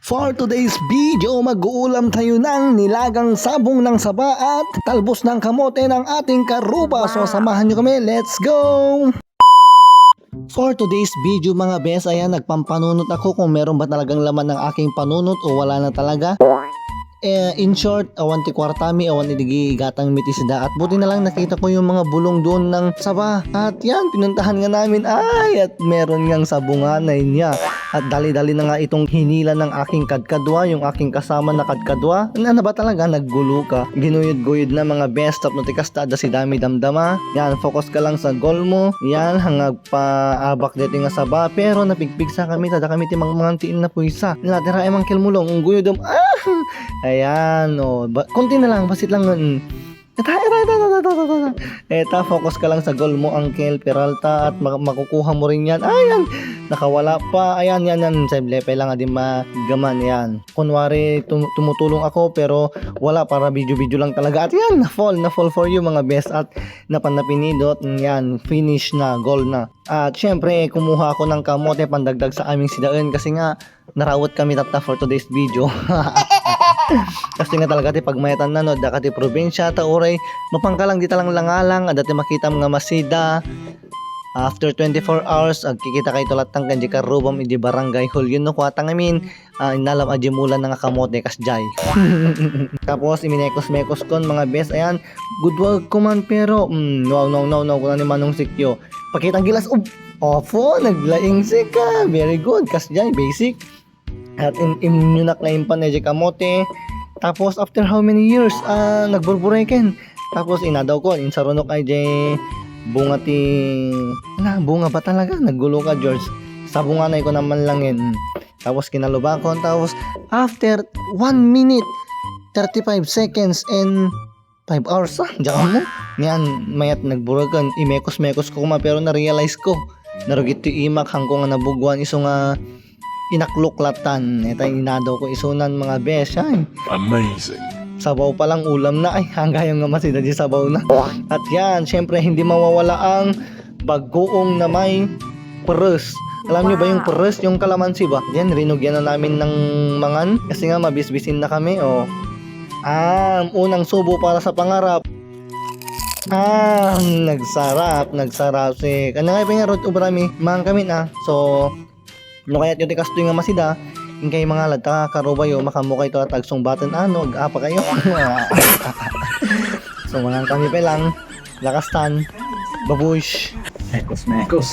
For today's video, mag-uulam tayo ng nilagang sabong ng saba at talbos ng kamote ng ating karuba. So samahan nyo kami, let's go! For today's video mga bes, ayan, nagpampanunot ako kung meron ba talagang laman ng aking panunot o wala na talaga. In short, awan ti kwartami, awan idigi gatang mitisda. At buti na lang nakita ko yung mga bulong doon ng saba. At yan, pinuntahan nga namin, ay, at meron ngang sabunganay niya. At dali-dali na nga itong hinila ng aking kadkadwa, yung aking kasama na kadkadwa. Ano ba talaga, naggulo ka? Ginuyod-guyod na mga best, tap notikas tada si dami damdama. Yan, focus ka lang sa goal mo. Yan, hangag pa abak dito nga saba. Pero napigpig sa kami, tada kami timang mga tiin na puisa. Natira emang kilmulong, unguyod ayan, konti na lang, basit lang. Eta, focus ka lang sa goal mo, Uncle Peralta, at makukuha mo rin yan. Ayan, nakawala pa. Ayan, yan. Simple lang din magaman yan. Kunwari, tumutulong ako, pero wala, para video-video lang talaga. At yan, na-fall for you mga best. At napanapinidot, yan, finish na, goal na. At syempre, kumuha ako ng kamote pandagdag sa aming sidaan kasi nga, narawat kami tata for today's video. Kasi nga talaga ti pagmayatan na no, dakati probinsya ta oray mapangkalang di talang langalang adati makita mga masida. After 24 hours agkikita kay tulatang kanji karubam idi barangay hall yun no kwatang amin inalam aji mulan nga kamote kasjay. Tapos iminekos-mekos kon mga best, ayan, good work ko man pero no kuna ni manong sikyo pakitang gilas ofo naglaing sika, very good kasjay basic. At imnunak na impan na kamote. Tapos after how many years nagburbureken. Tapos inadaw ko insarunok ay bunga bunga ba talaga, naggulo ka George, sabunganay ko naman langin. Tapos kinalubakon. Tapos after 1 minute 35 seconds and 5 hours diyan mo yan mayat nagburagan imekos-mekos ko pero na-realize ko narugit ti imak hangko nga nabugwan iso nga inakluklatan. Ito inadaw ko isunan mga besh. Ay, amazing. Sabaw pa lang ulam na. Ay, hanggang nga masida di sabaw na. At yan, syempre hindi mawawala ang bagoong na may peres. Alam nyo ba yung peres, yung kalamansi ba? Yan, rinugyan na namin ng mangan. Kasi nga mabisbisin na kami. Unang subo para sa pangarap. Nagsarap si ano nga pingarot ubrami mang kami na. So no kaya yung tikas nga masida yung kay mga lata karubayo makamukay to at agsong apa kayo. So mga kami pa lang lakastan babush mekos